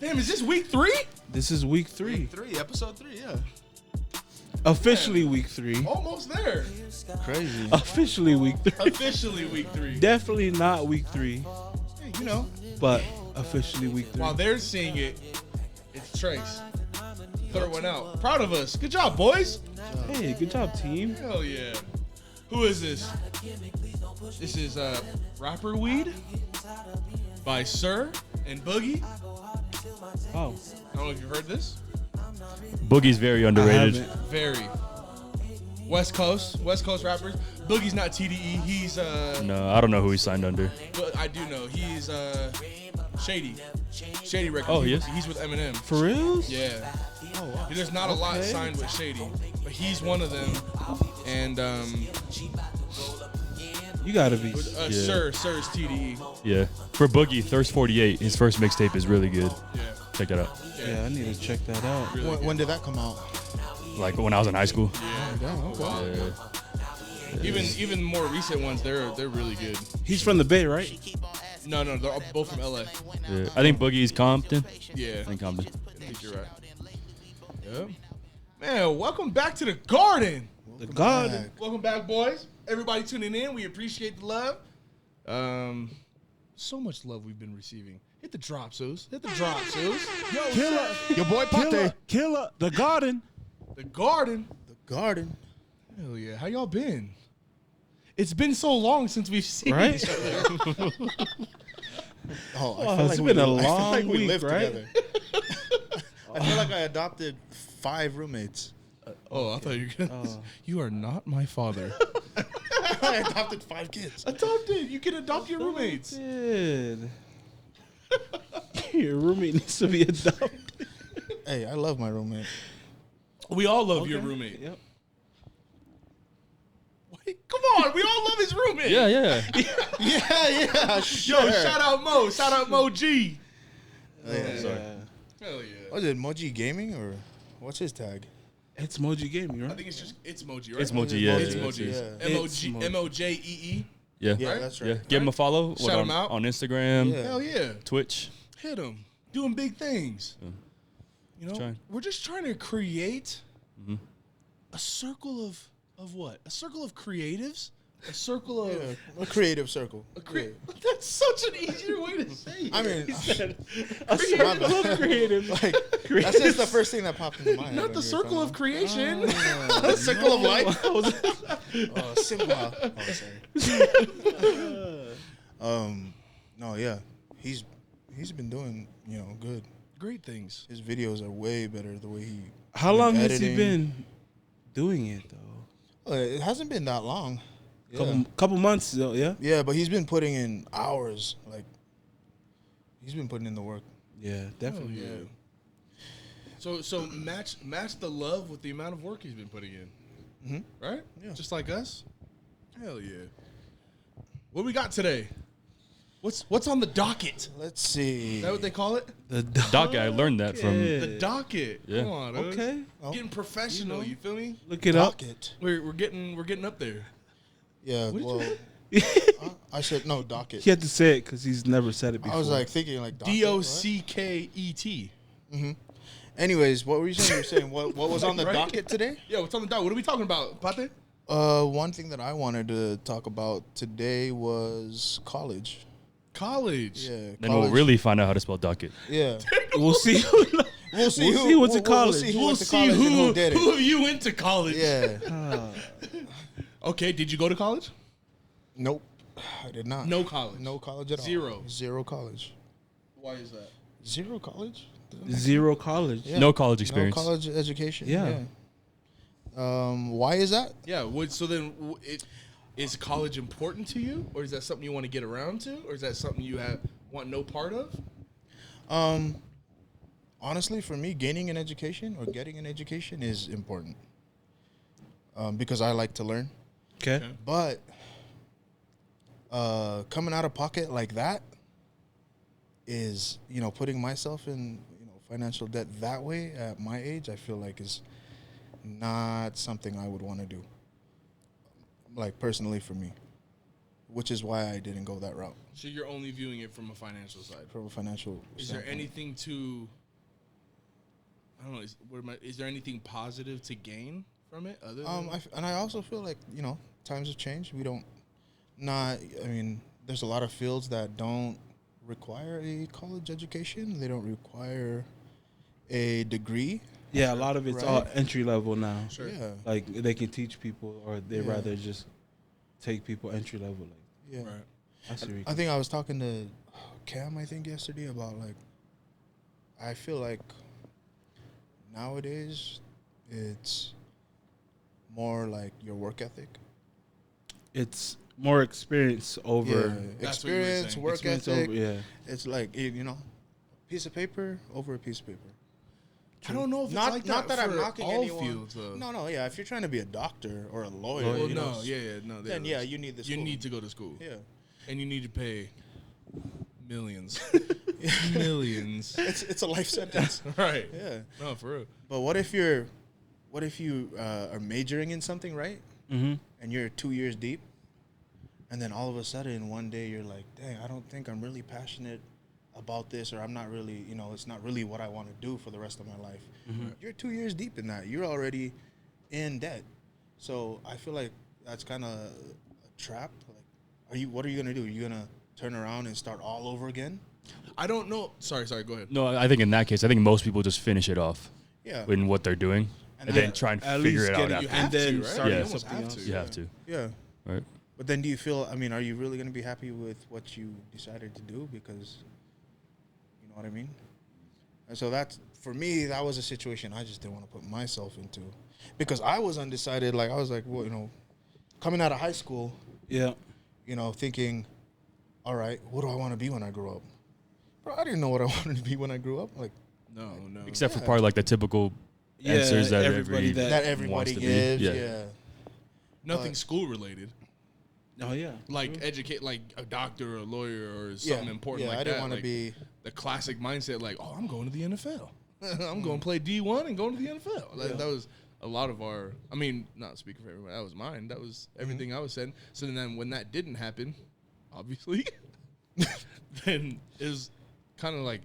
Damn, is this week 3? This is week 3. Week 3, episode 3, yeah. Officially week 3. Almost there. Crazy. Officially week 3. Officially week 3. Definitely not week 3, Hey, you know, but officially week 3. while they're seeing it, it's Trace. Third one out. Proud of us. Good job, boys. Hey, good job, team. Hell yeah. Who is this? This is Rapper Weed by Sir and Boogie. Oh, I don't know if you've heard this. Boogie's very underrated. Very. West Coast rappers. Boogie's not TDE. He's No, I don't know who he signed under. but I do know. He's Shady. Shady Records. Oh, he is? He's with Eminem. for real? Yeah. Oh, wow. There's not a lot Okay. signed with Shady, but he's one of them. And You gotta be. Sir's TDE. Yeah. For Boogie, Thirst 48, his first mixtape is really good. Yeah. Check that out. Yeah, I need to check that out. Really good. When did that come out? Like when I was in high school. Yeah. Damn, okay. Yeah. Even more recent ones, they're really good. He's from the Bay, right? No, they're both from LA. Yeah. I think Boogie's Compton. Yeah. I think Compton. I think you're right. Yep. Man, welcome back to the garden. The God. Welcome back, boys. Everybody tuning in. We appreciate the love. So much love we've been receiving. Hit the drop, Zeus. Hit the drop, Zeus. Yo, Killer. Your boy Pate. Killer. The Garden. the garden. The Garden. Hell yeah. How y'all been? It's been so long since we've seen Right? each other. Oh, It's been a I feel long like we week, lived right? together. I feel like I adopted 5 roommates. Oh, I thought you were gonna. You are not my father. I adopted 5 kids. Adopted. You can adopt your roommates. Dude. Your roommate needs to be adopted. Hey, I love my roommate. We all love your roommate. Yep. Wait, come on. We all love his roommate. Yeah, yeah. Yeah, sure. Yo, shout out Mo. Shout out Mo G. Yeah. Hell yeah. Was it Moji Gaming or what's his tag? It's Moji Gaming, I right? think it's Moji, right? It's Moji, yeah. It's yeah, Moji. yeah. Mojee. Yeah. Yeah, Right? that's Yeah. right. Give him a follow. Shout him on, out. on Instagram, Yeah. Hell yeah. Twitch. Hit him. Doing big things. Yeah. You know, Trying. we're just trying to create a circle of what? A circle of creatives? A circle of... Yeah, a creative circle. That's such an easier way to say it. I mean, A circle of creative. like, that's just the first thing that popped into my head. Not when the you were circle of talking. creation. The circle of life. Oh, Simba. Oh, sorry. No, yeah, he's been doing good. Great things. His videos are way better the way he. How long has he editing. been doing it, though? It hasn't been that long. Couple months, though, yeah? Yeah, but he's been putting in hours. Like, he's been putting in the work. Yeah, definitely. So match the love with the amount of work he's been putting in. Right? Yeah. Just like us? Hell yeah. What we got today? What's on the docket? Let's see. Is that what they call it? The Doc guy, I learned that from. The docket. Yeah. Come on, dude. Okay. Getting professional, you feel me? Look it up. Docket. We're getting up there. Yeah, What did well, I said no docket. He had to say it because he's never said it before. I was like thinking like docket, DOCKET. what? Anyways, what were you saying? You were saying what was on the Right? docket today? Yeah, what's on the docket? What are we talking about, Pate? One thing that I wanted to talk about today was college. College. Yeah, Then we'll really find out how to spell docket. Yeah, We'll see. we'll see. We'll see what's in We'll college. see who We'll went to see college and who did who it. of you went to college. Yeah. Okay, did you go to college? Nope. I did not. No college. No college at all. Zero college. Why is that? Zero college. Zero college. Yeah. No college experience. No college education. Yeah. Why is that? Yeah. So then, is college important to you, or is that something you want to get around to, or is that something you want no part of? Honestly, for me, gaining an education or getting an education is important because I like to learn. Okay. But coming out of pocket like that is, putting myself in, financial debt that way at my age, I feel like is not something I would want to do. Like personally for me. which is why I didn't go that route So you're only viewing it from a financial side. from a financial. Is there standpoint. anything to? I don't know. Is there anything positive to gain from it other than? I also feel like times have changed. We don't not. I mean, there's a lot of fields that don't require a college education. They don't require a degree. Yeah, a lot of it's all Right. entry level now. Sure. Yeah, Like they can teach people, or they Yeah. rather just take people entry level. Like yeah. Right. I see. where you I think I was talking to Cam, I think yesterday, about like, I feel like nowadays it's more like your work ethic. it's more experience over That's what you were Experience, saying. work experience ethic. over. Yeah, It's like piece of paper over a piece of paper. I don't know if Not it's like not that I'm for knocking all anyone. fields though. No, yeah. If you're trying to be a doctor or a lawyer, Well, Well, you know, no, no. then yeah, you need this. You need to go to school. Yeah, And you need to pay millions, millions. it's a life sentence. Right. Yeah, No, for real. but what if you are majoring in something, right? mm-hmm. And you're 2 years deep, and then all of a sudden one day you're like, dang, I don't think I'm really passionate about this, or I'm not really, it's not really what I want to do for the rest of my life. You're 2 years deep in that. You're already in debt. So I feel like that's kind of a trap. Like, what are you gonna do? Are you gonna turn around and start all over again? I don't know. Sorry. Go ahead. No, I think in that case, I think most people just finish it off Yeah. in what they're doing And and then then try and at figure least it get out it- after. You And have then to, right? start You Yeah. almost something have else. to. You have to, Yeah. right? But then do you feel, are you really gonna be happy with what you decided to do? Because, you know what I mean? And so for me, that was a situation I just didn't want to put myself into. Because I was undecided. Like, I was like, well, coming out of high school, Yeah, thinking, all right, what do I want to be when I grow up? Bro, I didn't know what I wanted to be when I grew up. Like, No. Except for Yeah. probably like the typical answers that everybody every that- that everybody wants to be. gives. Yeah. Yeah. Nothing school related. oh yeah, Like educate, like a doctor or a lawyer or something important Yeah, like I didn't that. want to Like, be. the classic mindset, like, oh, I'm going to the NFL. I'm going to play D1 and going to the NFL. Like, that was a lot of our. I mean, not speaking for everyone. That was mine. That was everything I was saying. So then, when that didn't happen, obviously, then it was kind of like,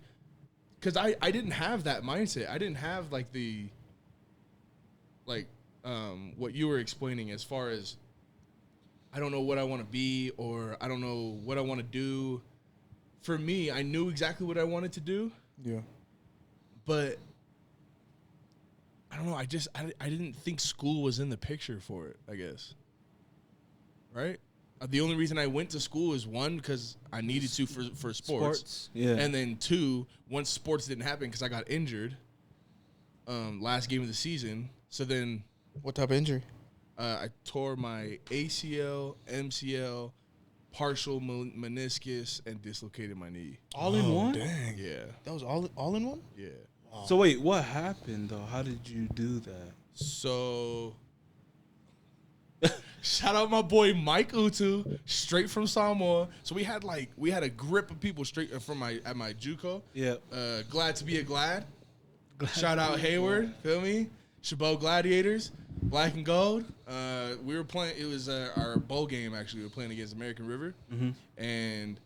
because I didn't have that mindset. I didn't have like what you were explaining as far as I don't know what I want to be or I don't know what I want to do. For me, I knew exactly what I wanted to do, Yeah. but I don't know. I didn't think school was in the picture for it, I guess. Right? The only reason I went to school is one, because I needed to for sports. Yeah, And then two, once sports didn't happen because I got injured last game of the season. So then What type of injury? I tore my ACL, MCL, partial meniscus, and dislocated my knee. all in one. Dang. Yeah, That was all in one? yeah. So wait, what happened though? How did you do that? So, shout out my boy Mike Utu, straight from Samoa. So we had a grip of people straight from at my JUCO. Yeah, Glad to be a glad. Shout out Hayward, feel me? Chabot Gladiators, black and gold. We were playing. It was our bowl game actually. We were playing against American River, and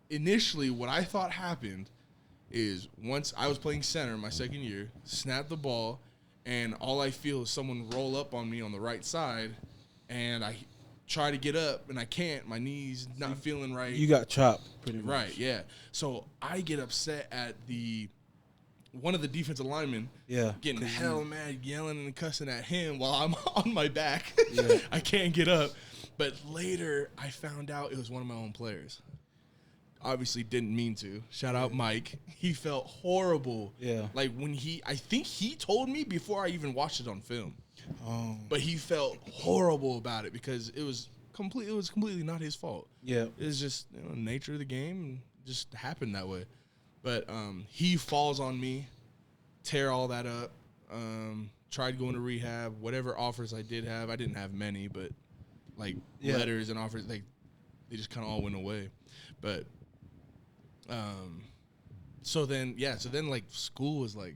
initially, what I thought happened is once I was playing center my second year, snapped the ball, and all I feel is someone roll up on me on the right side, and I try to get up, and I can't. My knee's not feeling right. you got chopped pretty much. Right, yeah. So I get upset at one of the defensive linemen, Yeah, getting 'cause hell mad, yelling and cussing at him while I'm on my back. Yeah. I can't get up. But later, I found out it was one of my own players. Obviously, didn't mean to. Shout out Mike. He felt horrible. Yeah. Like I think he told me before I even watched it on film. But he felt horrible about it because it was completely not his fault. Yeah, It was just nature of the game, and just happened that way. But he falls on me, tear all that up. Tried going to rehab. Whatever offers I did have, I didn't have many, but letters and offers, they just kind of all went away. But so then school was like,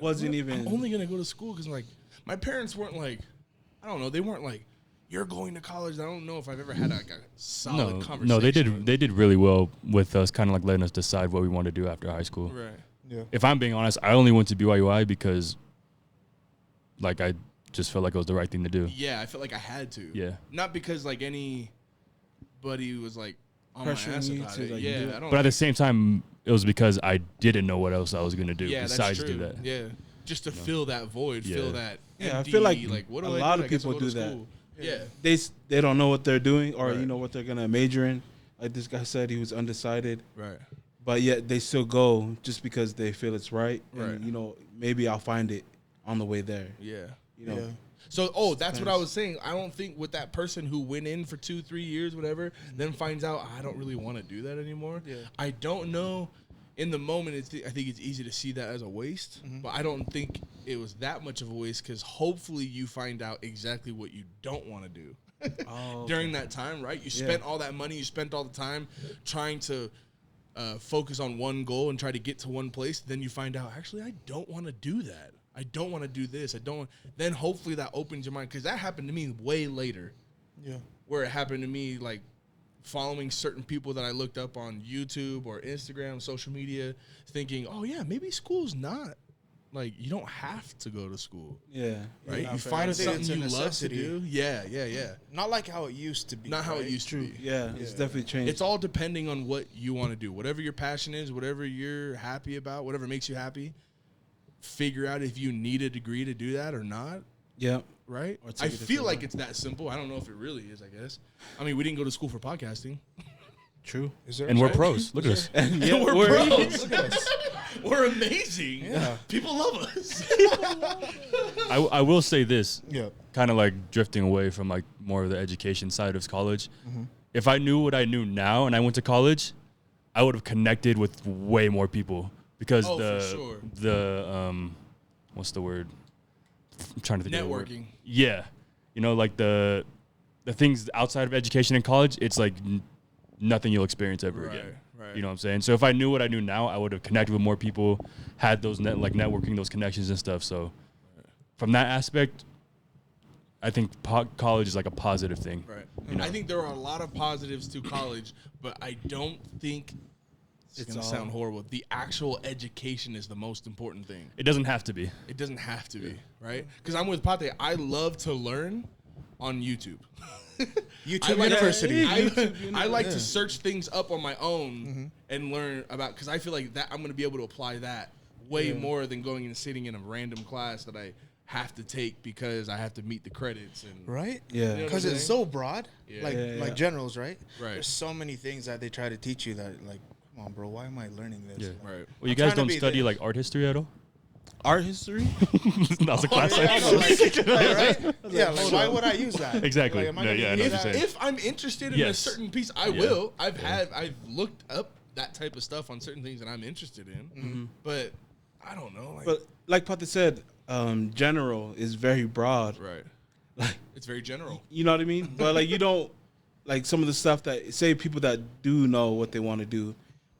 wasn't even. I'm only gonna go to school because my parents weren't like, I don't know, they weren't like, you're going to college. I don't know if I've ever had like a solid conversation. No, they did really well with us, kind of like letting us decide what we want to do after high school. Right. Yeah. If I'm being honest, I only went to BYUI because, like, I just felt like it was the right thing to do. Yeah, I felt like I had to. Yeah. Not because like anybody was like on my Pressuring ass you about to, it. like, Yeah, do it. I don't. But at the same time, it was because I didn't know what else I was gonna do besides that's true. do that. Yeah, just to fill that void, fill Yeah. that. Yeah, I empty, feel like what a do I lot do? of I guess I'll people go to do that. school. Yeah. They don't know what they're doing, or Right. you know what they're gonna major in. Like this guy said, he was undecided, Right. but yet they still go just because they feel it's right. Right. And you know, maybe I'll find it on the way there. Yeah. You know, Yeah. So, that's what I was saying. I don't think with that person who went in for 2-3 years, whatever, then finds out I don't really want to do that anymore. Yeah. I don't know. In the moment, I think it's easy to see that as a waste, but I don't think it was that much of a waste because hopefully you find out exactly what you don't want to do during that time, right? You spent all that money, you spent all the time trying to focus on one goal and try to get to one place. Then you find out, actually, I don't want to do that. I don't want to do this. Then hopefully that opens your mind because that happened to me way later. Yeah. Where it happened to me, like following certain people that I looked up on YouTube or Instagram, social media, thinking, oh yeah, maybe school's not like you don't have to go to school, yeah, right? Yeah, You fair. find I think something it's a you love to necessity. do. Yeah. Not like how it used to be. Not how it right? used to be. Yeah, it's definitely changed. It's all depending on what you want to do. Whatever your passion is, whatever you're happy about, whatever makes you happy, figure out if you need a degree to do that or not. Yeah, Right? Or take I a different feel like route. it's that simple. I don't know if it really is, I guess. I mean, we didn't go to school for podcasting. true. Is there And we're right? pros. Look at us. Yeah, we're we're- pros. Look at us. We're amazing. Yeah. People love us. I will say this, Yeah. kind of like drifting away from like more of the education side of college. If I knew what I knew now and I went to college, I would have connected with way more people because Oh, for sure. the what's the word? I'm trying to think of the word. Networking. Yeah, you know, like the things outside of education in college, it's like nothing you'll experience ever again. Right. You know what I'm saying? So if I knew what I knew now, I would have connected with more people, had those networking, those connections and stuff. So from that aspect, I think college is like a positive thing. Right. You know? I think there are a lot of positives to college, but I don't think it's going to sound horrible. The actual education is the most important thing. It doesn't have to be. It doesn't have to be, right? Because I'm with Pate. I love to learn on YouTube. YouTube University. I like to search things up on my own and learn about, because I feel like that I'm going to be able to apply that way more than going and sitting in a random class that I have to take because I have to meet the credits. And Right? Yeah. You know what Because I'm it's saying? so broad. Yeah. Like Yeah, like yeah. generals, right? Right. There's so many things that they try to teach you that, like, come on, bro, why am I learning this? Yeah. Like, Right. Well, you I'm guys trying to don't be study this. like art history at all? Art history. That was a class. Yeah, I know, like, right? Yeah, like, why would I use that? Exactly. Like, am I No, gonna yeah, I use know what you're that? saying. If I'm interested in a Yes. certain piece, I Yeah. will. I've looked up that type of stuff on certain things that I'm interested in, but I don't know. Like, But like Pata said, general is very broad. right. Like, It's very general. you know what I mean? But like you don't like some of the stuff that say people that do know what they want to do,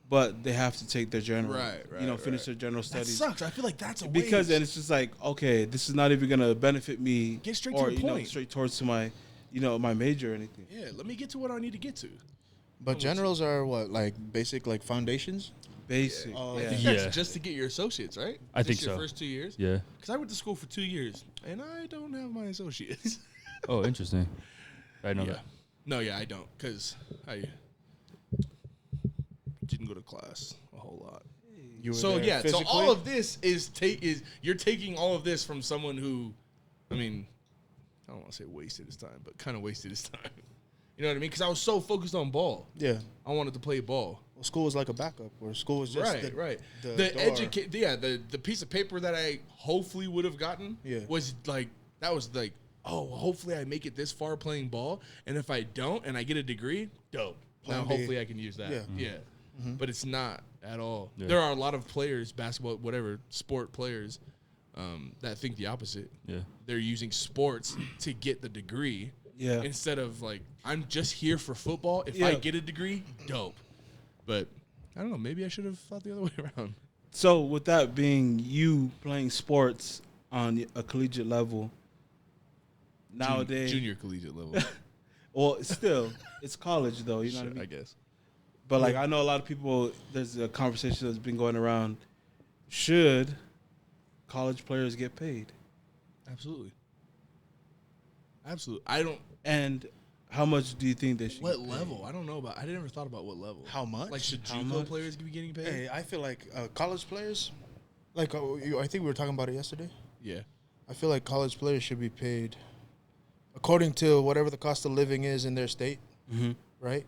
but they have to take their general. Right, You know, right, finish right. their general That studies. sucks. I feel like that's a Because waste. then it's just like, okay, this is not even gonna benefit me. Get straight to or the you know, point. straight towards to my, you know, my major or anything. Yeah, let me get to what I need to get to. But generals are what, like basic, like foundations? Basic. Oh, I yeah. think Yeah. that's just to get your associates, right? I Just think your so. first 2 years. Yeah. Because I went to school for 2 years and I don't have my associates. Oh, interesting. I know that. No, yeah, I don't, because I didn't go to class a whole lot. You were So there yeah, so physically? all of this is you're taking all of this from someone who, I mean, I don't want to say wasted his time, but kind of wasted his time. You know what I mean? Because I was so focused on ball. Yeah. I wanted to play ball. Well, school was like a backup, or school was just Right. the The piece of paper that I hopefully would have gotten was like, that was like, oh, well, hopefully I make it this far playing ball, and if I don't and I get a degree, dope. Now Plan B. hopefully I can use that. Yeah. Yeah. But it's not at all. Yeah. There are a lot of players, basketball, whatever, sport players, that think the opposite. Yeah. They're using sports to get the degree. Yeah. Instead of like, I'm just here for football. If Yeah. I get a degree, dope. But I don't know. Maybe I should have thought the other way around. So with that being you playing sports on a collegiate level, nowadays. Junior collegiate level. Well, still, it's college though. You know what I mean? I guess. But like, I know a lot of people. There's a conversation that's been going around. Should college players get paid? Absolutely. I don't. And how much do you think they should? What get level? paid? I don't know about. I never thought about what level. How much? Like, should How JUCO much? players be getting paid? Hey, I feel like college players, like I think we were talking about it yesterday. Yeah. I feel like college players should be paid according to whatever the cost of living is in their state, right?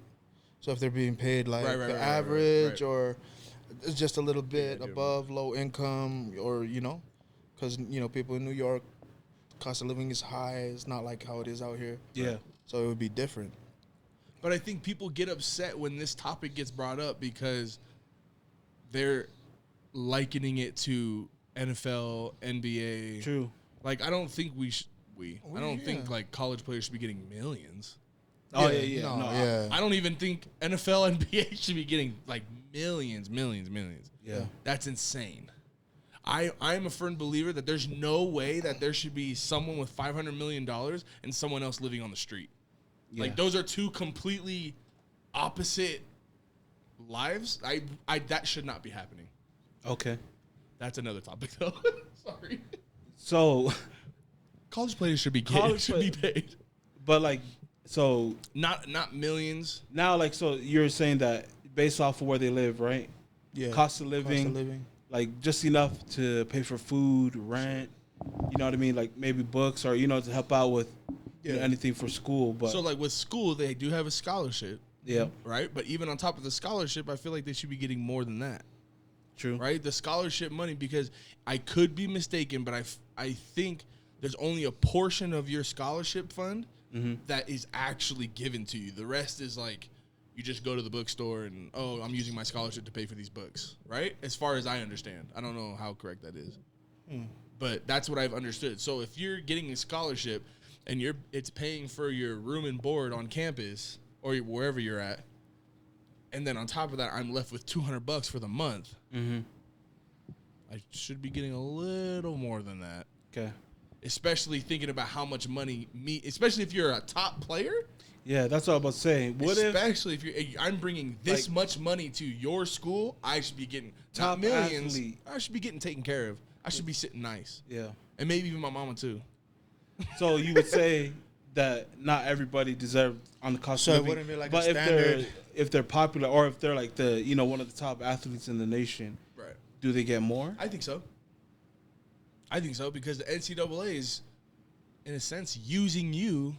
So if they're being paid like the average or just a little bit above low income, or because people in New York, cost of living is high. It's not like how it is out here. Yeah. So it would be different. But I think people get upset when this topic gets brought up because they're likening it to NFL, NBA. True. Like, I don't think I don't think like college players should be getting millions. Oh yeah. No, yeah. I don't even think NFL, NBA should be getting like millions. Yeah. That's insane. I'm a firm believer that there's no way that there should be someone with $500 million and someone else living on the street. Yeah. Like, those are two completely opposite lives. That should not be happening. Okay. That's another topic, though. Sorry. So, College players should be paid. But like, so Not millions. now, like, so you're saying that based off of where they live, right? Yeah. Cost of living, like just enough to pay for food, rent. You know what I mean? Like maybe books or to help out with anything for school. But So, like, with school, they do have a scholarship, yeah, right? But even on top of the scholarship, I feel like they should be getting more than that. true. Right? The scholarship money, because I could be mistaken, but I think there's only a portion of your scholarship fund that is actually given to you. The rest is like you just go to the bookstore and, oh, I'm using my scholarship to pay for these books, right? As far as I understand. I don't know how correct that is. But that's what I've understood. So if you're getting a scholarship and it's paying for your room and board on campus or wherever you're at, and then on top of that, I'm left with $200 for the month. I should be getting a little more than that. Okay. Especially thinking about how much money especially if you're a top player. Yeah, that's what I was about to say. Especially if I'm bringing this much money to your school, I should be getting top millions. Athlete. I should be getting taken care of. I should be sitting nice. Yeah. And maybe even my mama too. So you would say that not everybody deserves on the cost So of it living. wouldn't be like but a if standard. they're popular or if they're like the one of the top athletes in the nation, Right. do they get more? I think so. Because the NCAA is, in a sense, using you.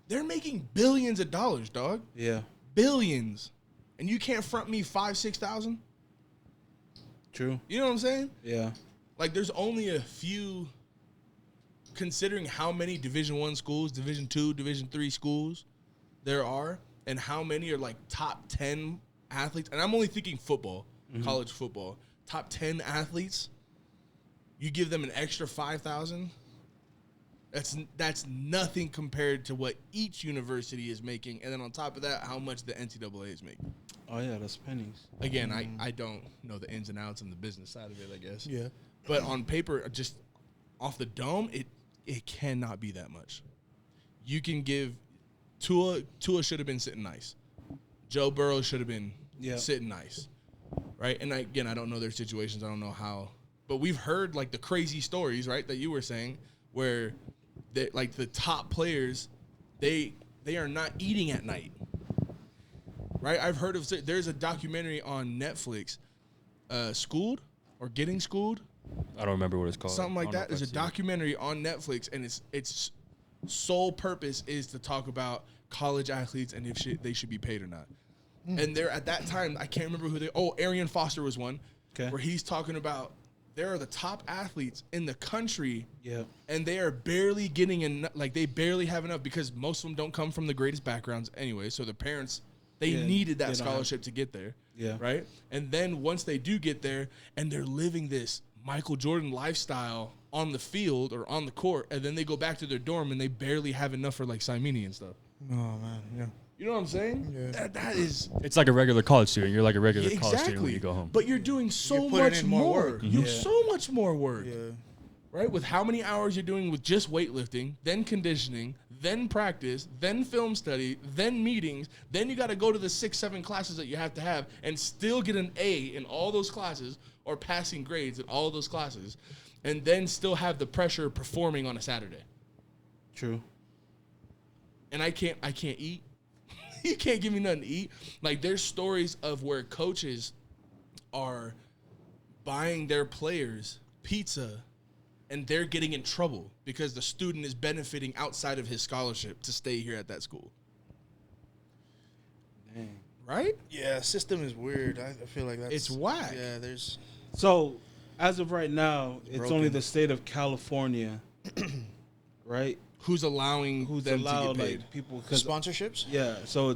They're making billions of dollars, dog. Yeah. Billions. And you can't front me 5,000-6,000? True. You know what I'm saying? Yeah. Like, there's only a few, considering how many Division I schools, Division II, Division III schools there are, and how many are, like, top 10 athletes. And I'm only thinking football, college football. Top 10 athletes, you give them an extra 5,000. That's nothing compared to what each university is making. And then on top of that, how much the NCAA is making. Oh, yeah, that's pennies. Again, I don't know the ins and outs and the business side of it, I guess. Yeah. But on paper, just off the dome, it cannot be that much. You can give Tua should have been sitting nice. Joe Burrow should have been sitting nice. Right? And I don't know their situations. I don't know how. But we've heard like the crazy stories, right, that you were saying, where like the top players, they are not eating at night. Right? I've heard of there's a documentary on Netflix, Schooled or Getting Schooled. I don't remember what it's called. Something like I don't know that. if There's a I've seen it. documentary on Netflix, and its sole purpose is to talk about college athletes and if they should be paid or not. And there at that time, I can't remember who Arian Foster was one, where he's talking about there are the top athletes in the country, and they are barely getting they barely have enough because most of them don't come from the greatest backgrounds anyway. So the parents, they needed that scholarship to get there, right? And then once they do get there, and they're living this Michael Jordan lifestyle on the field or on the court, and then they go back to their dorm and they barely have enough for like Simini and stuff. Oh man, yeah. You know what I'm saying? Yeah. That is It's like a regular college student. You're like a regular college student when exactly. you go home. But you're doing so You're putting much in more more. work. You have so much more work. Yeah. right? With how many hours you're doing with just weightlifting, then conditioning, then practice, then film study, then meetings, then you got to go to the 6-7 classes that you have to have and still get an A in all those classes or passing grades in all of those classes, and then still have the pressure of performing on a Saturday. True. And I can't eat. You can't give me nothing to eat. Like, there's stories of where coaches are buying their players pizza and they're getting in trouble because the student is benefiting outside of his scholarship to stay here at that school. Dang. Right? Yeah, system is weird. I feel like that's... It's whack. Yeah, there's... So, as of right now, it's Broken. only the state of California, right? Who's allowing Who's them allowed to get paid? like people because Sponsorships? yeah. So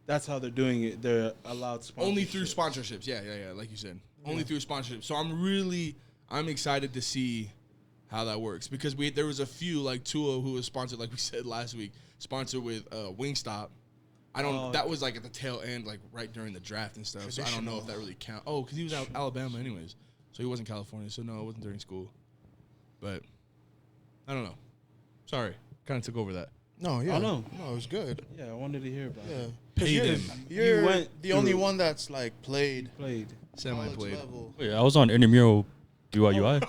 that's how they're doing it. They're allowed sponsorships. Only through sponsorships. Yeah, like you said. Only through sponsorships. So I'm excited to see how that works because there was a few like Tua who was sponsored, like we said last week, sponsored with Wingstop. That was like at the tail end, like right during the draft and stuff. So I don't know if that really counts. Oh, because he was out Alabama anyways, so he wasn't California. So no, it wasn't during school. But I don't know. Sorry, kind of took over that. No, yeah. Oh, no. No, it was good. Yeah, I wanted to hear about Yeah. it. 'Cause Pay them. You're You went the only through- one that's like played. Played. college Semi-played. level. Wait, I was on intramural BYUI.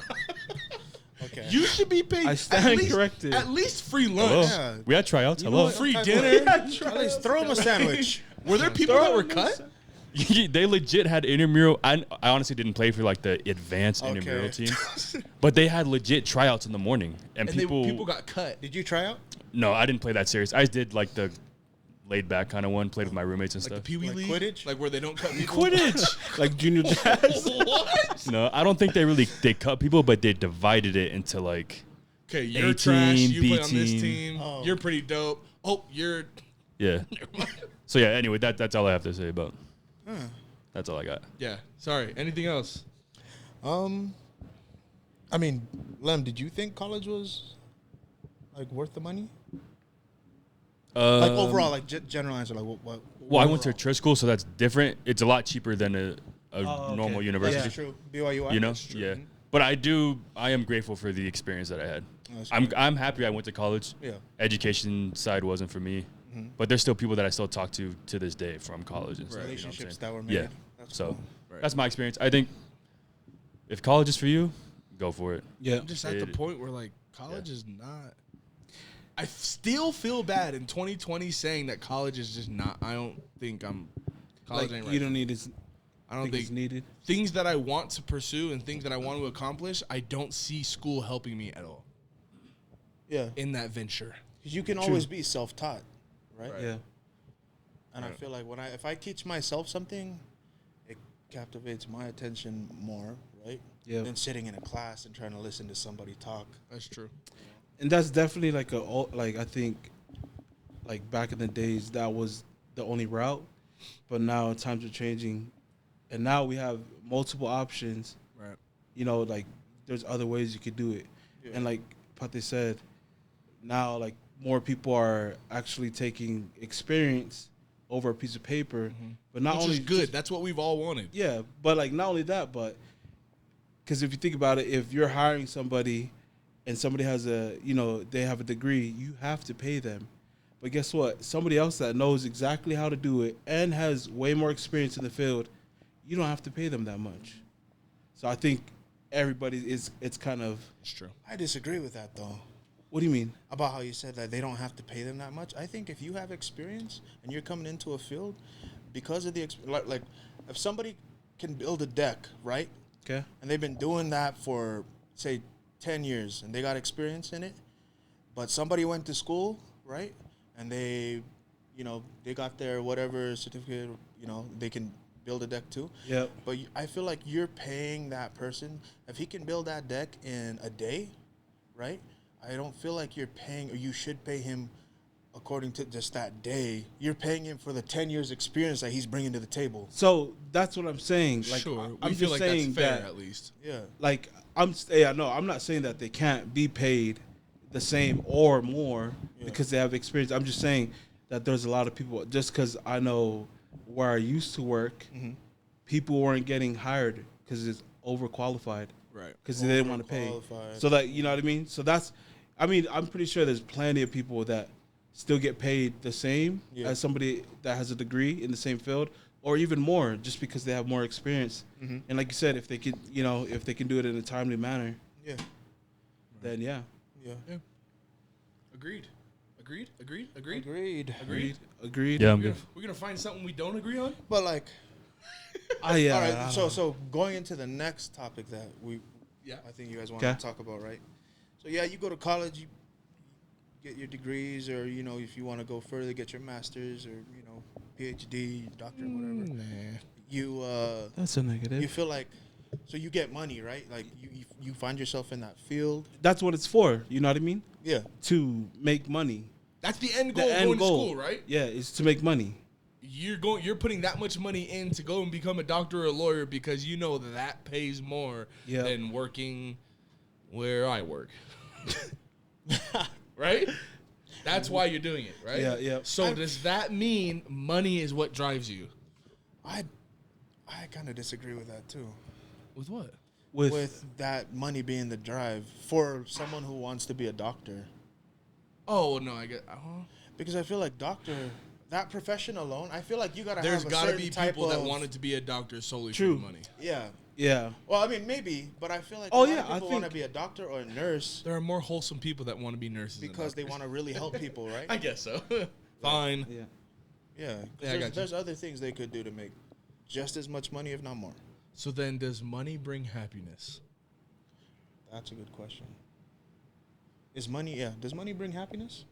Okay. You should be paid. I stand corrected. At least free lunch. Hello. Yeah. We had tryouts. know Hello. what? Free At dinner. At least throw him a sandwich. Were there people that were cut? They legit had intramural. I honestly didn't play for like the advanced Okay. intramural team, but they had legit tryouts in the morning, and And people got cut. Did you try out? No, I didn't play that serious. I did like the laid back kind of one. Played with my roommates and Like the stuff. Pee Wee Like League? Quidditch? Like where they don't cut people? Quidditch. Like junior jazz. What? No, I don't think they cut people, but they divided it into like Okay, you're A trash. team, You B play on this team. team. Oh. You're pretty dope. Oh, you're... yeah. So yeah. Anyway, that's all I have to say about. That's all I got. Yeah. Sorry. Anything else? I mean, Lem, did you think college was like worth the money? Like overall, like general answer, like what? Well, I went to a overall? church school, so that's different. It's a lot cheaper than a okay. normal Yeah. university. That's true. BYU. You know, That's true. yeah. But I am grateful for the experience that I had. That's I'm happy I went to college. Yeah. Education side wasn't for me, but there's still people that I still talk to this day from college and stuff. Relationships you know that were what I'm made. saying? Yeah. That's So cool. Right. that's my experience. I think if college is for you, go for it. Yeah. I'm just at the It- point where, like, college is not... I still feel bad in 2020 saying that college is just not... I don't think I'm... College Like ain't right. you don't need it. I don't think think... it's needed. Things that I want to pursue and things that I want to accomplish, I don't see school helping me at all Yeah, in that venture. because you can always be self-taught, right? Yeah. And I feel like if I teach myself something, it captivates my attention more, right? Yeah. Than sitting in a class and trying to listen to somebody talk. That's true. And that's definitely like I think like back in the days that was the only route, but now times are changing, and now we have multiple options. Right. You know, like there's other ways you could do it, Yeah. and like Pate said, now like more people are actually taking experience over a piece of paper, but not Which only is good. just- That's what we've all wanted. yeah, but like not only that, but because if you think about it, if you're hiring somebody and somebody has they have a degree, you have to pay them. But guess what? Somebody else that knows exactly how to do it and has way more experience in the field, you don't have to pay them that much. So I think it's kind of, It's true. I disagree with that though. what do you mean? About how you said that they don't have to pay them that much. I think if you have experience and you're coming into a field because of the like if somebody can build a deck, right? Okay. And they've been doing that for say 10 years and they got experience in it, but somebody went to school, right? And they got their whatever certificate, they can build a deck too. Yeah. But I feel like you're paying that person if he can build that deck in a day, right? I don't feel like you're paying, or you should pay him according to just that day. You're paying him for the 10 years experience that he's bringing to the table. So that's what I'm saying. Like, Sure. I'm We feel just like saying that's fair, that, at least. Yeah. like, I'm not saying that they can't be paid the same or more because they have experience. I'm just saying that there's a lot of people, just because I know where I used to work, people weren't getting hired because it's overqualified. Right. Right. because they didn't want to pay. Overqualified. So that, you know what I mean. So that's, I mean, I'm pretty sure there's plenty of people that still get paid the same as somebody that has a degree in the same field, or even more, just because they have more experience. And like you said, if they can, you know, if they can do it in a timely manner, then yeah. Agreed. Yeah, I'm good. We're gonna find something we don't agree on. But like, yeah. all right. So going into the next topic that I think you guys want to talk about, right? So you go to college, you get your degrees, or you know, if you want to go further, get your master's, or you know, PhD, doctor, whatever. You that's a negative. You feel like, so you get money, right? Like you find yourself in that field. That's what it's for. You know what I mean? Yeah. To make money. That's the end goal of going to school, right? Yeah, it's to make money. You're putting that much money in to go and become a doctor or a lawyer because you know that pays more than working where I work. Right? That's why you're doing it, right? Yeah. So does that mean money is what drives you? I kind of disagree with that too. With what? With that money being the drive for someone who wants to be a doctor. Oh no, I get. Because I feel like that profession alone, I feel like you gotta There's have a gotta certain be type people of, that wanted to be a doctor solely True. for the money. Yeah. Well, I mean, maybe, but I feel like a lot of people want to be a doctor or a nurse There are more wholesome people that want to be nurses because they want to really help people, right? I guess so. Fine. Yeah. I got you. There's other things they could do to make just as much money, if not more. So then, does money bring happiness? That's a good question. Does money bring happiness?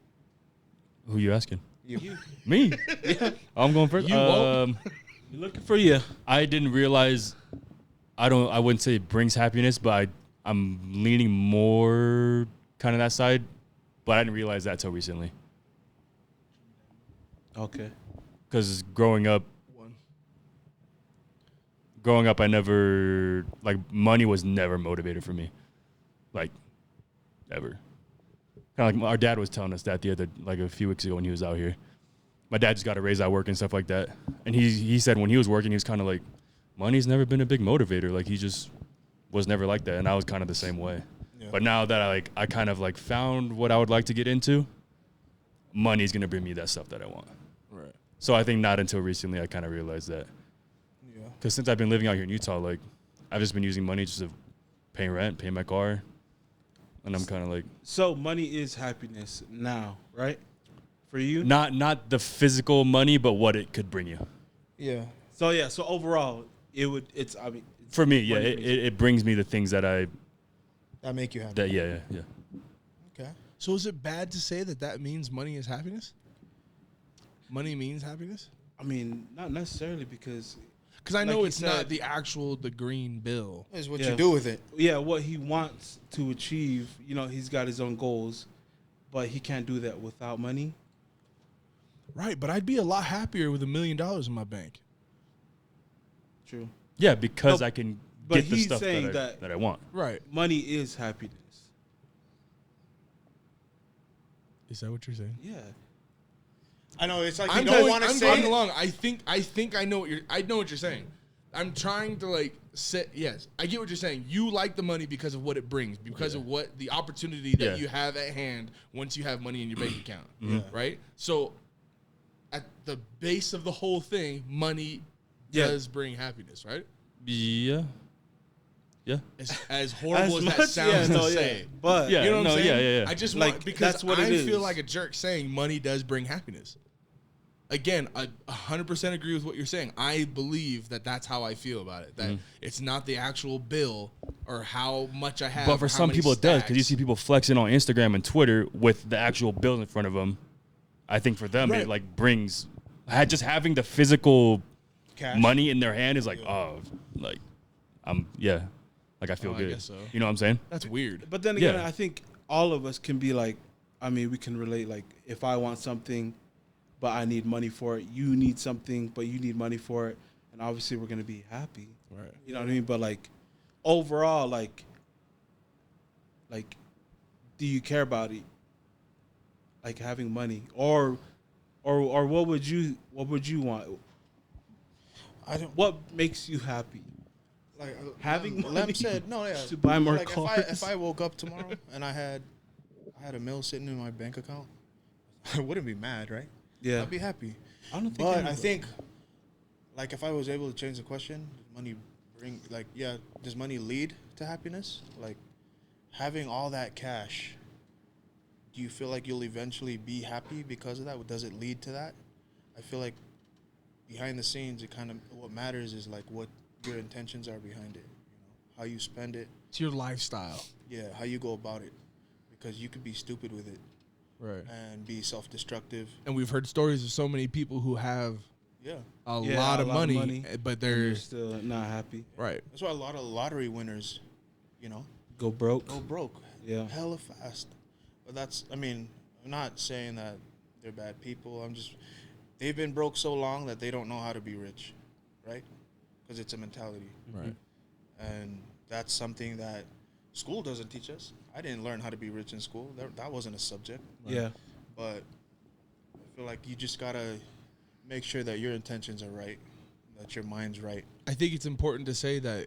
Who you asking? You. Me? Yeah. I'm going first. You won't. You're looking for you. I didn't realize. I wouldn't say it brings happiness, but I'm leaning more kind of that side. But I didn't realize that till recently. Okay. Because growing up, I never, like, money was never motivated for me. Like, ever. Kind of like our dad was telling us that a few weeks ago when he was out here. My dad just got a raise at work and stuff like that. And he said when he was working, he was kind of like, money's never been a big motivator. Like, he just was never like that. And I was kind of the same way. Yeah. But now that I kind of, like, found what I would like to get into, money's going to bring me that stuff that I want. Right. So I think not until recently I kind of realized that. Yeah. Because since I've been living out here in Utah, like, I've just been using money just to pay rent, pay my car. And I'm kind of like... So money is happiness now, right? For you? Not the physical money, but what it could bring you. Yeah. So overall, for me, yeah, it brings me the things that make you happy. Yeah. Okay. So is it bad to say that means money is happiness? Money means happiness? I mean, not necessarily because I know like it's not the green bill. It's what you do with it. Yeah, what he wants to achieve, you know, he's got his own goals, but he can't do that without money. Right, but I'd be a lot happier with $1 million in my bank. True. Yeah, because I can get the stuff that I want. Right. Money is happiness. Is that what you're saying? Yeah. I know it's like I'm you don't want to say going along. I think I know what you're saying. I'm trying to like set. Yes, I get what you're saying. You like the money because of what it brings, because of what the opportunity that you have at hand once you have money in your bank account. Right. So, at the base of the whole thing, money does bring happiness, right? Yeah. Yeah. As horrible as that sounds to say, but yeah, you know what I'm saying? Yeah. I just like, want because that's what I it is. feel like a jerk saying money does bring happiness. Again, I 100% agree with what you're saying. I believe that that's how I feel about it. That it's not the actual bill or how much I have. But for some people it does, because you see people flexing on Instagram and Twitter with the actual bill in front of them. I think for them it like brings just having the physical cash money in their hand is like like I feel good. I guess so. You know what I'm saying? That's weird. But then again, I think all of us can be like, I mean, we can relate. Like, if I want something, but I need money for it, you need something, but you need money for it, and obviously we're gonna be happy. Right. You know what I mean? But like, overall, like, do you care about it? Like having money, or what would you want? I don't. What makes you happy? like Having Lem money said no, yeah, to buy more like cars. if I woke up tomorrow and I had a mill sitting in my bank account, I wouldn't be mad, right? Yeah. I'd be happy. I don't think. But I anybody- think, like, if I was able to change the question, does money bring, like, does money lead to happiness? Like, having all that cash, do you feel like you'll eventually be happy because of that? Does it lead to that? I feel like behind the scenes, it kind of, what matters is, like, what your intentions are behind it. You know, how you spend it. It's your lifestyle. Yeah, how you go about it. Because you could be stupid with it. Right. And be self-destructive. And we've heard stories of so many people who have a Yeah, lot a of lot of money, money, but and they're you're still not happy. right. That's why a lot of lottery winners, you know, Go broke. go broke. Yeah. Hella fast. But that's, I mean, I'm not saying that they're bad people. They've been broke so long that they don't know how to be rich, right? Because it's a mentality. Right. And that's something that school doesn't teach us. I didn't learn how to be rich in school. That wasn't a subject. Yeah. But I feel like you just got to make sure that your intentions are right, that your mind's right. I think it's important to say that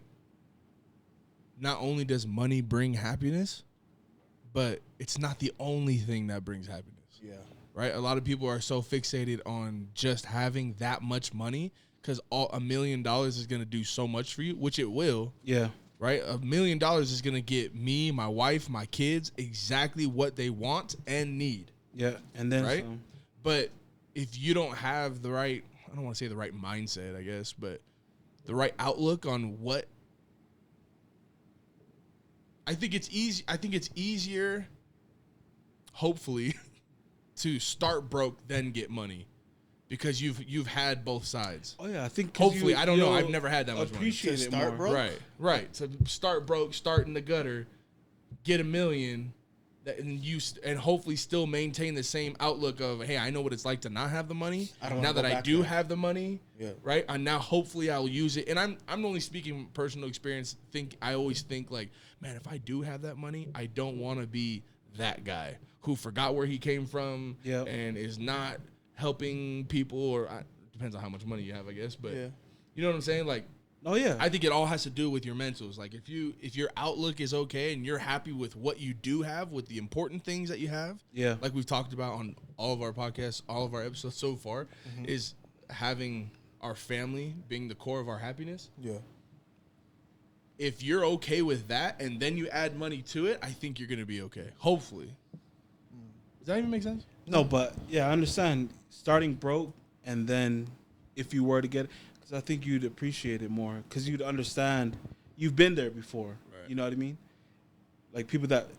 not only does money bring happiness, but it's not the only thing that brings happiness. Yeah. Right? A lot of people are so fixated on just having that much money because $1 million is going to do so much for you, which it will. Yeah. Right? $1 million is going to get me, my wife, my kids exactly what they want and need. Yeah. And then Right? some. But if you don't have the right, I don't want to say the right mindset, I guess, but the right outlook on what, I think it's easy. I think it's easier, hopefully, to start broke then get money, because you've had both sides. Oh yeah, I think. 'cause Hopefully, I don't know. you'll I've never had that much money. appreciate To it start more. broke? Right. To start broke, start in the gutter, get $1 million, and hopefully still maintain the same outlook of, hey, I know what it's like to not have the money. I don't Now wanna that go I back do there. have the money, Yeah. right? And now hopefully I'll use it. And I'm only speaking personal experience. I always think like, man, if I do have that money, I don't want to be that guy who forgot where he came from Yep. and is not helping people, or depends on how much money you have, I guess. But Yeah. you know what I'm saying? Like, Oh yeah. I think it all has to do with your mentals. Like if your outlook is okay and you're happy with what you do have, with the important things that you have, Yeah. like we've talked about on all of our podcasts, all of our episodes so far, is having our family being the core of our happiness. Yeah. If you're okay with that and then you add money to it, I think you're gonna be okay. Hopefully. Does that even make sense? No, but yeah, I understand starting broke, and then if you were to get it, because I think you'd appreciate it more, because you'd understand you've been there before. Right. You know what I mean? Like people that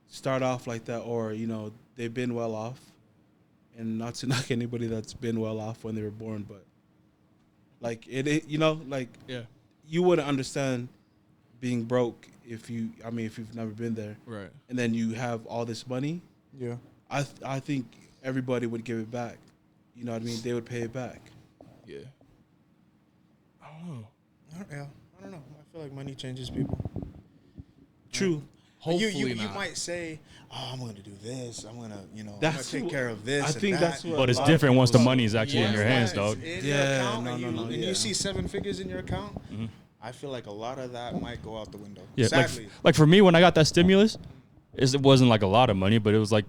start off like that, or they've been well off, and not to knock anybody that's been well off when they were born, but like like Yeah. you wouldn't understand being broke if you've never been there, Right. and then you have all this money. Yeah. I think everybody would give it back. You know what I mean? They would pay it back. Yeah. I don't know. I don't know. I feel like money changes people. True. Hopefully you not. might say, "Oh, I'm going to do this. I'm going to, That's take what- care of this." I and think that." that's what. But it's a lot of different once the people money is actually in your hands, dog. In Yeah, your account, no, and no, no, and yeah. you see 7 figures in your account. I feel like a lot of that might go out the window. Yeah, Sadly. like for me, when I got that stimulus, it wasn't like a lot of money, but it was like.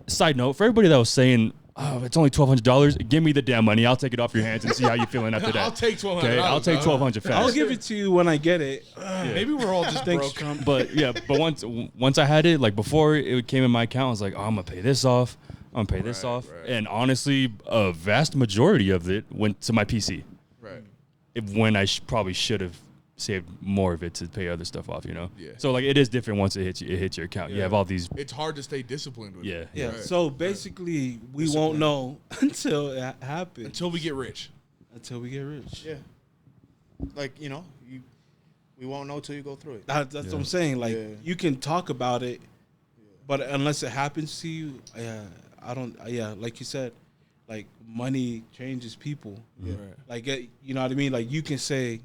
Side note, for everybody that was saying, "Oh, it's only $1,200. Give me the damn money. I'll take it off your hands and see how you're feeling after that." I'll take $1,200. Okay, I'll take $1,200 I'll fast. give it to you when I get it. Maybe we're all just Thanks, broke. Trump. But yeah, but once I had it, like before it came in my account, I was like, "Oh, I'm gonna pay this off. I'm gonna pay this off." right. And honestly, a vast majority of it went to my PC. Right. When I probably should have saved more of it to pay other stuff off, Yeah. So like it is different once it hits your account. You Yeah. have all these. It's hard to stay disciplined with Yeah. it. Yeah. Right. So basically, we won't know until it happens. Until we get rich. Until we get rich. Yeah. Like, we won't know till you go through it. That's what I'm saying. Like Yeah. you can talk about it, but unless it happens to you, I don't. Yeah, like you said, like money changes people. Right. Like you know what I mean. Like you can say,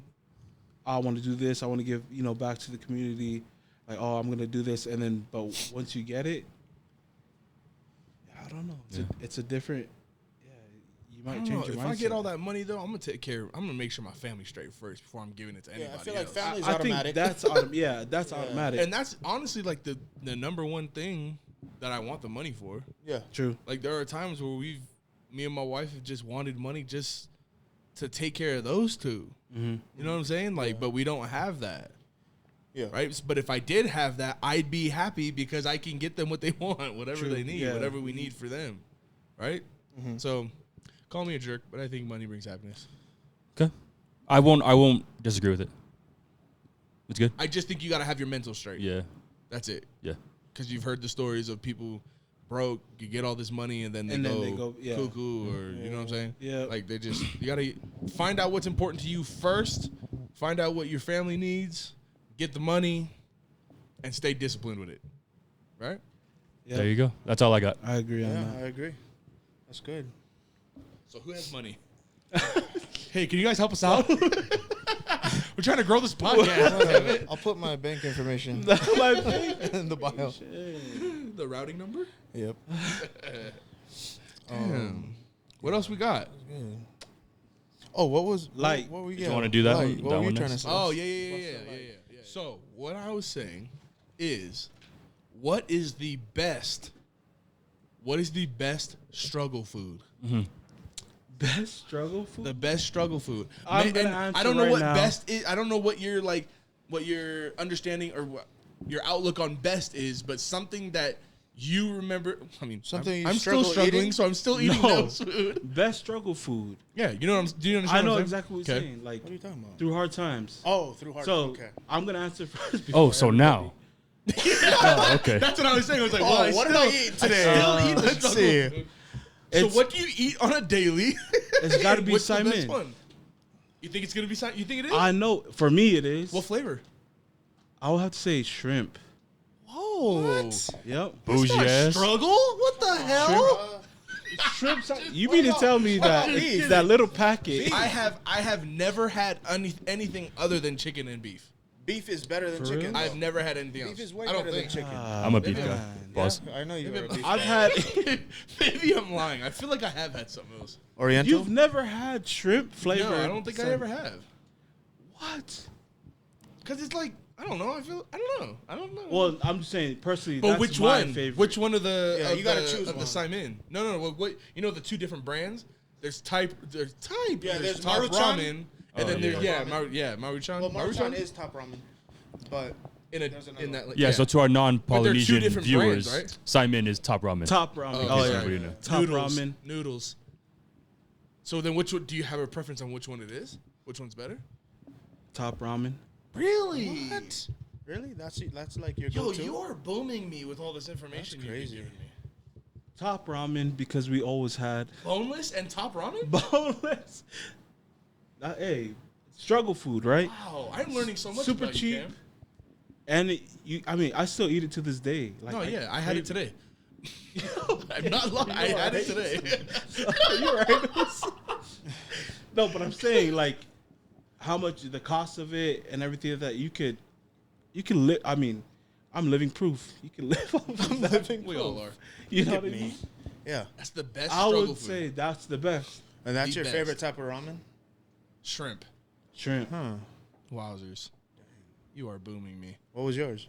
I want to do this. I want to give back to the community. Like, oh, I'm gonna do this, and then but once you get it, I don't know. It's a different. Yeah, you I might don't change know. your If mindset. I get all that money though, I'm gonna take care. I'm gonna make sure my family's straight first before I'm giving it to anybody I feel like else. family's I automatic. think that's that's automatic. And that's honestly like the number one thing that I want the money for. Yeah. True. Like there are times where me and my wife have just wanted money just to take care of those two. Mm-hmm. You know what I'm saying? Like, but we don't have that. Yeah. Right. But if I did have that, I'd be happy because I can get them what they want, whatever True. they need, Yeah. whatever we need for them. Right. So, call me a jerk, but I think money brings happiness. Okay. I won't disagree with it. It's good. I just think you got to have your mental straight. Yeah. That's it. Yeah. Because you've heard the stories of people broke, you get all this money, and then they go yeah. cuckoo, or you know what I'm saying? Yeah. Like you gotta find out what's important to you first. Find out what your family needs. Get the money, and stay disciplined with it. Right? Yeah. There you go. That's all I got. I agree on Yeah, that. I agree. That's good. So who has money? Hey, can you guys help us out? We're trying to grow this podcast. I'll put my bank information in the bio. The routing number? Yep. What else we got? Good. Oh, what was Light. What were Did you wanna do that one? What That were you one trying to next? say? Oh, yeah. So, what I was saying is, what is the best struggle food? Best struggle food. The best struggle food. I'm gonna And I answer don't know right what now. best is. I don't know what your understanding or what your outlook on best is, but something that you remember. I mean, Something you I'm still struggle struggling, eating? so I'm still eating No. those food. Best struggle food. Yeah, you know what I'm. Do you understand? I know what I'm exactly what saying? you're saying. Like What are you talking about? through hard times. Oh, through hard. So Okay. I'm gonna answer first. Oh, before so everybody. now. Oh, okay. That's what I was saying. I was like, Oh, well, what did I I eat today? still eat the Let's struggle see. food. So It's- what do you eat on a daily? It's gotta be What's the best Simon. one? You think it's gonna be Simon? You think it is? I know. For me, it is. What flavor? I would have to say shrimp. Whoa. Yep. Bougie Not a ass. struggle? What the hell? Shrimp. You mean to tell me that beef. that little packet? I have never had anything other than chicken and beef. Beef is better than For chicken. real? though. I've never had anything else. Beef is way I don't better than think. chicken. I'm a beef guy. man. Boss. I know you are a beef I've guy. had. Maybe I'm lying. I feel like I have had something else. Oriental. You've never had shrimp flavored. No, I don't think I ever have. What? Because it's like, I don't know. I don't know. Well, I'm just saying personally. but That's which my one? Favorite. Which one of the? Yeah, of you gotta the- choose of one. the Simon. No. What? You know the two different brands. There's type. Yeah, there's Top Maruchan. Ramen, Oh, and then there's yeah. Maruchan. Well, Maruchan is top ramen, but in there's another that. one. Like, Yeah, so to our two non-Polynesian different viewers, brands, right? Simon is top ramen. top ramen. Oh, Oh, okay, yeah. sorry. know. Top noodles, ramen. Noodles. So then, which one, do you have a preference on which one it is? Which one's better? Top ramen. Really? What? Really? That's like your Yo, go-to. you are booming me with all this information. That's you've been crazy. giving me. Top ramen because we always had Boneless and top ramen. boneless. Hey, struggle food, right? Wow, I'm learning so much. Super about cheap. You, Cam. And I mean, I still eat it to this day. Like, No, yeah, I had it today. I'm not lying. I had it today. You're right. No, but I'm saying like how much the cost of it and everything that you can live. I mean, I'm living proof. You can live off of that. We all are. You know Look what at I me. mean? Yeah, That's the best I struggle would food. say that's the best. and that's The your best. favorite type of ramen. Shrimp. Shrimp. Huh? Wowzers. You are booming me. What was yours?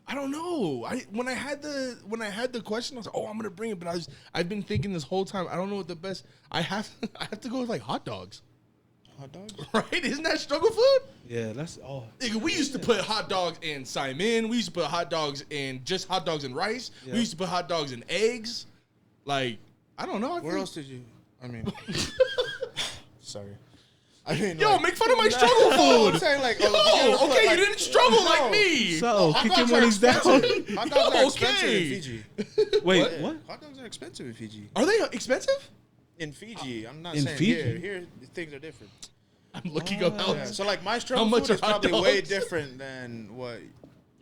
I don't know. When I had the question, I was like, "Oh, I'm gonna bring it," but I've been thinking this whole time. I don't know what the best. I have to go with like hot dogs, Hot dogs. right? Isn't that struggle food? Yeah, that's all. Nigga, we used to put hot dogs in Simon. We used to put hot dogs in just hot dogs and rice. Yeah. We used to put hot dogs and eggs. Like, I don't know. Where else did you? I mean, sorry. I mean, Yo, like, make fun of my struggle No, I'm food. saying like, Yo, oh, okay, like, you didn't struggle no. like me. So Hot kick your dogs are money's down. expensive. Hot dogs are expensive Okay. in Fiji. Wait, Yeah, what? Hot dogs are expensive in Fiji. Are they expensive? In Fiji, I'm not In saying Fiji? here. Here, things are different. I'm looking up how. Yeah, so like my struggle much food are is hot probably way dogs? different than what.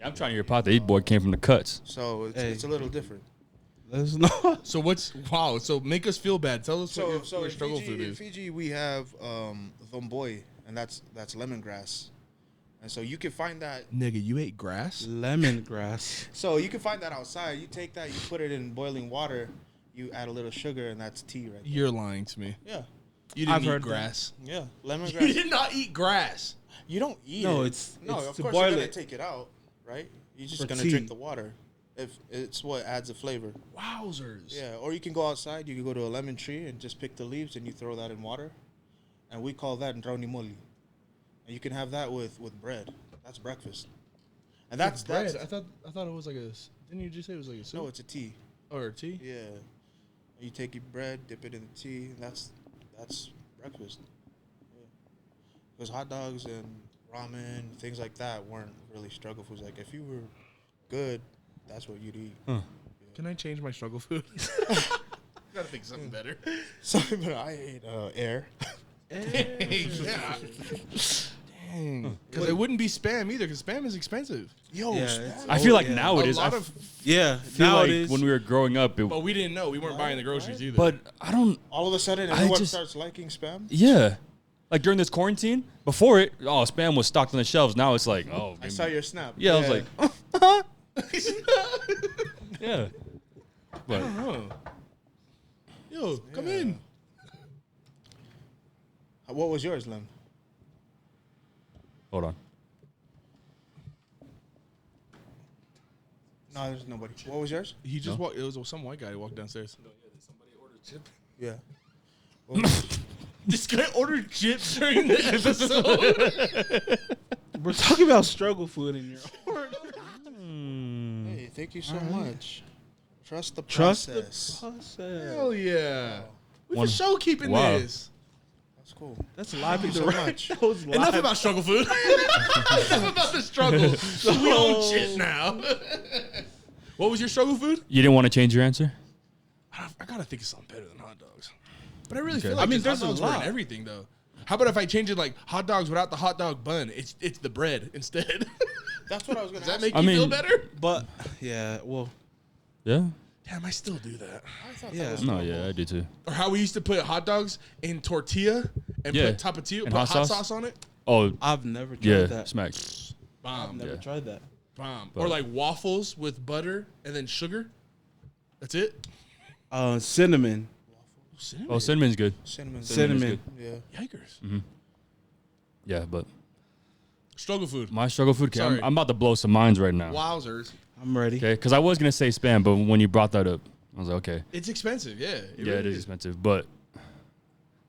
I'm trying to hear pot. The eat boy came from the cuts. So Hey. it's a little different. That's not. So wow. So make us feel bad. Tell us what So your in struggle Fiji, food in is. Fiji we have Boy, and that's lemongrass, and so you can find that. Nigga, you ate grass? Lemongrass. So you can find that outside. You take that, you put it in boiling water, you add a little sugar, and that's tea right there. You're lying to me. Yeah. You didn't I've eat heard grass. Yeah. Lemongrass. You did not eat grass. You don't eat No, it. it's no. it's Of to course, boil you're gonna it. take it out, right? You're just For gonna tea. drink the water. If it's what adds the flavor. Wowzers. Yeah. Or you can go outside. You can go to a lemon tree and just pick the leaves, and you throw that in water, and we call that ndrauni moli. And you can have that with bread. That's breakfast. And that's bread. I thought it was like a. Didn't you just say it was like a soup? no, it's a tea. Or a tea? Yeah. You take your bread, dip it in the tea. And that's breakfast. Because hot dogs and ramen, things like that, weren't really struggle foods. Like if you were good, that's what you'd eat. Huh. Can I change my struggle food? Gotta think something better. Something that I ate air. Yeah. Dang. Because it wouldn't be Spam either, because Spam is expensive. Yo, Yeah, Spam. it's- I feel like yeah. now it A is. lot of, Yeah, feel now like it is. when we were growing up, but we didn't know. We weren't buying the groceries either. but I don't. all of a sudden I everyone just- starts liking Spam. Yeah, like during this quarantine, before it, Spam was stocked on the shelves. Now it's like, oh, I saw your snap. yeah, I was like, yeah. But oh. Yo, come in. What was yours, Lem? hold on. No, there's nobody. What was yours? He just walked. It was some white guy who walked downstairs. Yeah. This guy ordered chips during the episode. We're talking about struggle food in your Hey, thank you so much. Trust the Trust process. the process. Hell yeah. We One- for sure keeping Wow. this. That's cool. That's live Thank in you the so right. much. That was live. Enough about struggle food. Enough about the struggle. We own shit now. What was your struggle food? You didn't want to change your answer? I gotta think of something better than hot dogs. But I really Okay. feel like I mean, there's there's hot dogs a were in lot. everything though. How about if I change it like hot dogs without the hot dog bun? It's the bread instead. That's what I was going Does to ask. that make I you feel mean- better? But yeah, well, Yeah. Damn, I still do that. I thought Yeah. that was No, normal. yeah, I do too. Or how we used to put hot dogs in tortilla and Yeah. put tapatio, And put hot hot sauce? sauce on it. Oh, I've never tried yeah, that. smack. Bomb, Never Yeah. tried that. bomb. But- Or like waffles with butter and then sugar. That's it. Cinnamon. Cinnamon. Oh, cinnamon's good. Cinnamon. Cinnamon. Yeah. Yikers. Yeah, but Struggle food. my struggle food, okay, Sorry. I'm about to blow some minds right now. Wowzers. I'm ready. Okay, because I was gonna say Spam, but when you brought that up, I was like, okay, It's expensive. Yeah. yeah, it is expensive. But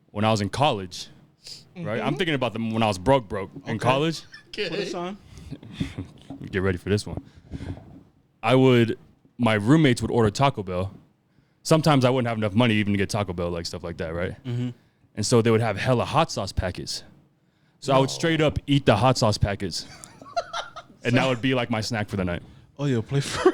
when I was in college, right, I'm thinking about them when I was broke in college. Put us on. Get ready for this one. My roommates would order Taco Bell. Sometimes I wouldn't have enough money even to get Taco Bell, like stuff like that, right? Mm-hmm. And so they would have hella hot sauce packets. So I would straight up eat the hot sauce packets. And that would be like my snack for the night. Oh, yo, play for.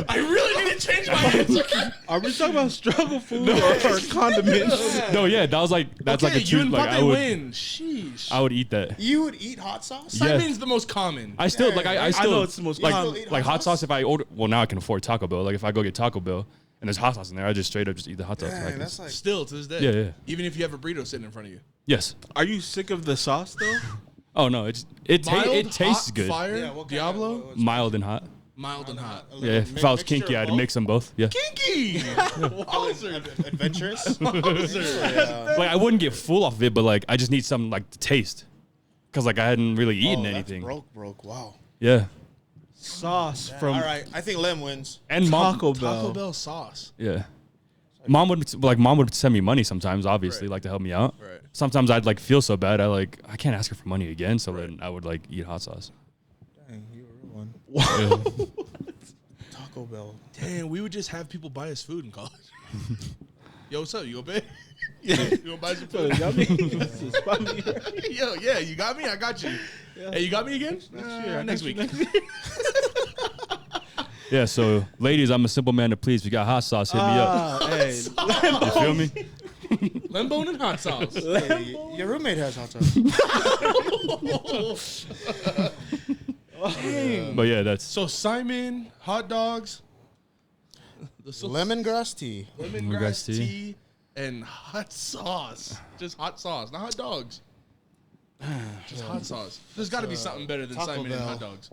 I really need to change my answer. Are we talking about struggle food or condiments? No, yeah, that's like a you truth. and Like Pate win. Sheesh. I would eat that. You would eat hot sauce? Yeah. Simon's the most common. I still like I still know it's the most like common. like hot sauce. If I order, well, now I can afford Taco Bell. Like if I go get Taco Bell and there's hot sauce in there, I just straight up just eat the hot sauce. Dang, packets. that's like Still to this day. Yeah, yeah. Even if you have a burrito sitting in front of you. Yes. Are you sick of the sauce though? Oh no, it Mild, tastes hot, good. Fire, yeah, what kind Diablo, of, what's Mild and hot. mild and hot. a little Yeah, if I was mixture kinky, of I'd both? mix them both. Yeah. Kinky. Wowzer. Adventurous? Like I wouldn't get full off of it, but like I just need something like to taste, cause like I hadn't really eaten Oh, anything. That's broke. Wow. Yeah. Sauce from All right, I think Lem wins. And mom. Taco Bell. Taco Bell sauce. Yeah. Mom would send me money sometimes, obviously, Right. like to help me out. Right. Sometimes I'd like feel so bad, I can't ask her for money again, so then I would like eat hot sauce. Dang, you a real one. Taco Bell. Damn, we would just have people buy us food in college. Yo, what's up? You gonna pay? You gonna buy some food? Yo, yeah, you got me. I got you. Hey, you got me again? Next week. Yeah, so ladies, I'm a simple man to please. If you got hot sauce, hit me up. Hey, You feel me? Lemon and hot sauce. Hey, your roommate has hot sauce. But yeah, that's So Simon, hot dogs, Lemongrass tea. lemongrass tea, and hot sauce. Just hot sauce, not hot dogs. Just hot sauce. There's got to be something better than Taco Simon and Bell. hot dogs.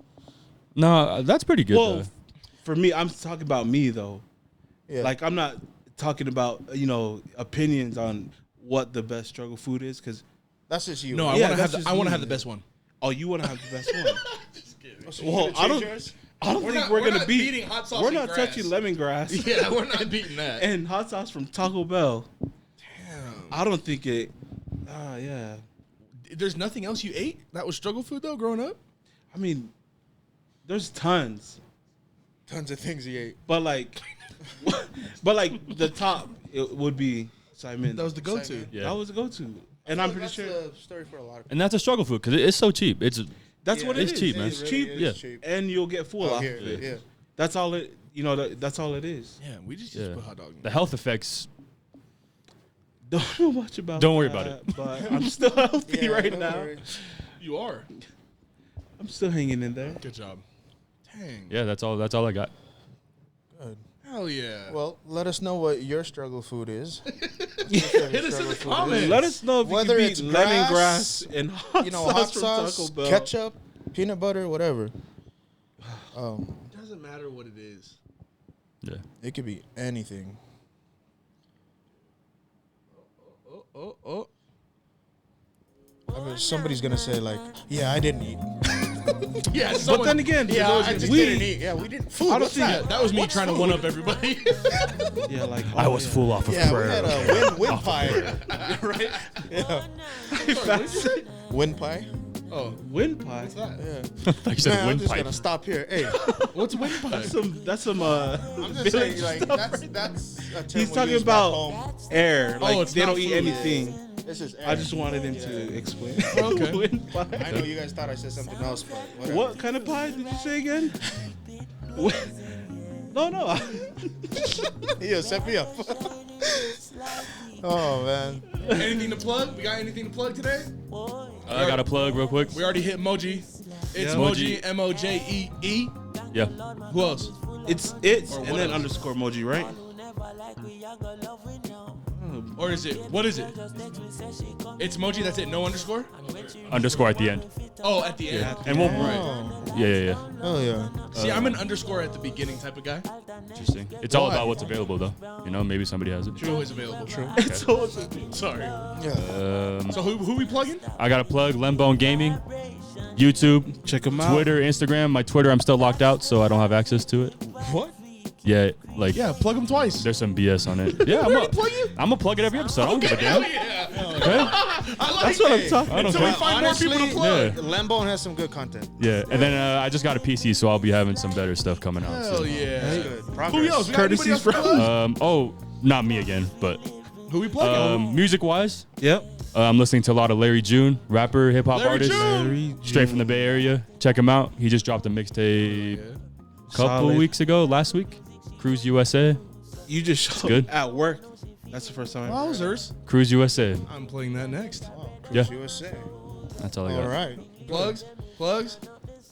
no, that's pretty good. well, Though. for me, I'm talking about me though. Yeah. Like I'm not talking about opinions on what the best struggle food is because That's just you. No, I Yeah, want to have that's the, I just want to me. have the best one. you want to have the best one. Just kidding. Well, I don't We're think not- we're we're gonna not beat. beating hot sauce We're and not grass. touching lemongrass Yeah, we're not beating that. and hot sauce from Taco Bell. Damn. I don't think it. Yeah. There's nothing else you ate that was struggle food though, growing up. I mean, there's tons, Tons of things he ate. but like the top it would be Simon. That was the go-to. Simon. Yeah. That was the go-to, and I'm pretty that's sure the story for a lot of people. And that's a struggle food because it's so cheap. It's that's Yeah, what it it's is. cheap, man. It's It cheap, really yeah. is cheap. and you'll get full Out off here, of it. yeah. That's all it. That's all it is. Yeah, we just yeah. put hot dog in. The health effects. Don't know much about. Don't worry that, about it. But I'm still healthy Yeah, right don't now. worry. You are. I'm still hanging in there. Good job. Dang. Yeah, that's all I got. Good. Hell yeah. Well, let us know what your struggle food is. Hit us in the comments. Let us know if Whether you it's can beat grass, lemongrass and hot You know, sauce hot from sauce, Taco Bell. ketchup, peanut butter, whatever. It doesn't matter what it is. Yeah. It could be anything. Oh. I mean, somebody's gonna say like, "Yeah, I didn't eat." Yeah, But then again, Yeah, those- I just we, didn't eat. Yeah, we didn't. Food. I don't What's think that? that was me What's trying to food? one up everybody. Yeah, like I was full off of Yeah, we prayer. had a wind pie. Right? Yeah, wind pie. Oh, wind pie. what's that? Yeah. Like you said, Man, I'm just windpipe. gonna stop here. Hey, What's wind pie? That's some. I'm just saying, like that's a term He's we talking use back about home. air. Like it's they not don't eat food. anything. This is. I just wanted him to explain. Okay. Wind pie. I know you guys thought I said something else, but whatever. What kind of pie did you say again? No. Yeah, set me up. Oh man. Anything to plug? We got anything to plug today? I got a plug real quick. We already hit Moji. It's Yeah. Moji, Mojee. Yeah. Who else? It's Or and what then else? underscore emoji, right? Or is it? What is it? It's Moji. That's it. No underscore. Underscore at the end. Oh, at the end. And we'll. Oh, Yeah. hell yeah. See, I'm an underscore at the beginning type of guy. Interesting. It's all Why? about what's available, though. You know, maybe somebody has it. It's always available. True. It's all Sorry. Yeah. So who we plugging? I got a plug. Lembone Gaming, YouTube, check them out. Twitter, Instagram. My Twitter, I'm still locked out, so I don't have access to it. What? Yeah, like Yeah, plug them twice. there's some BS on it. Yeah, I'm gonna plug it every episode. I don't give a damn. Yeah. Okay? I like That's what I'm it. talking I don't Until we care. find more people to plug. Yeah. Lambone has some good content. Yeah, and then I just got a PC, so I'll be having some better stuff coming out. Hell So. yeah. Good. Progress. Who else? We got anybody Courtesies else to from- plug? Not me again, but Who we plugging? music wise, Yep. I'm listening to a lot of Larry June, rapper, hip hop Larry artist, June. straight from the Bay Area. Check him out. He just dropped a mixtape a couple Solid. weeks ago, last week. Cruise USA. You just showed good. at work. That's the first time. Wowzers. Cruise USA. I'm playing that next. Oh, Yeah. Cruise USA. That's all I got. All right. Plugs?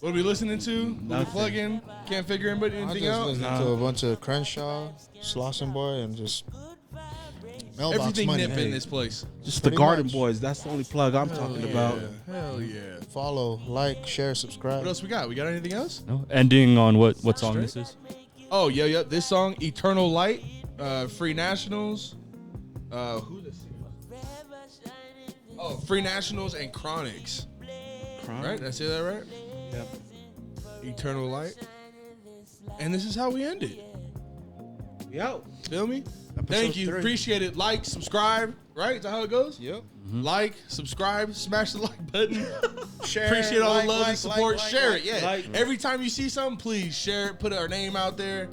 What are we listening to? What are we Nothing. plugging? Can't figure anybody I'm anything just out? listening to a bunch of Crenshaw, Slauson Boy, and just mailbox Everything money. nip in this place. Just the Pretty Garden much. Boys. That's the only plug I'm talking about. Hell yeah. Follow, like, share, subscribe. What else we got? We got anything else? No? Ending on what song this is? Oh, yeah. This song, Eternal Light, Free Nationals. Who this? Oh, Free Nationals and Chronics. Right? Did I say that right? Yep. Eternal Light. And this is how we end it. We out. Feel me? Episode Thank you. 3. Appreciate it. Like, subscribe. Right? Is that how it goes? Yep. Like, subscribe, smash the like button. Share. Appreciate all like, the love like, and support. like, Share like, it. Yeah. like. Every time you see something, please share it. Put our name out there.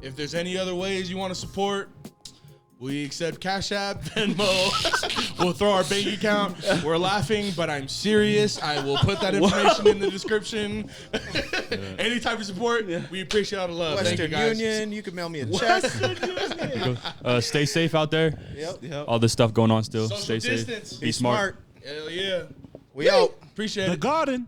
If there's any other ways you want to support, we accept Cash App, Venmo. We'll throw our bank account. We're laughing, but I'm serious. I will put that information in the description. Any type of support, we appreciate all the love. Thank you, Western guys. Union. You can mail me a check. Stay safe out there. Yep. All this stuff going on still. Social Stay distance. safe. Be smart. Hell yeah. We out. Appreciate it. Garden.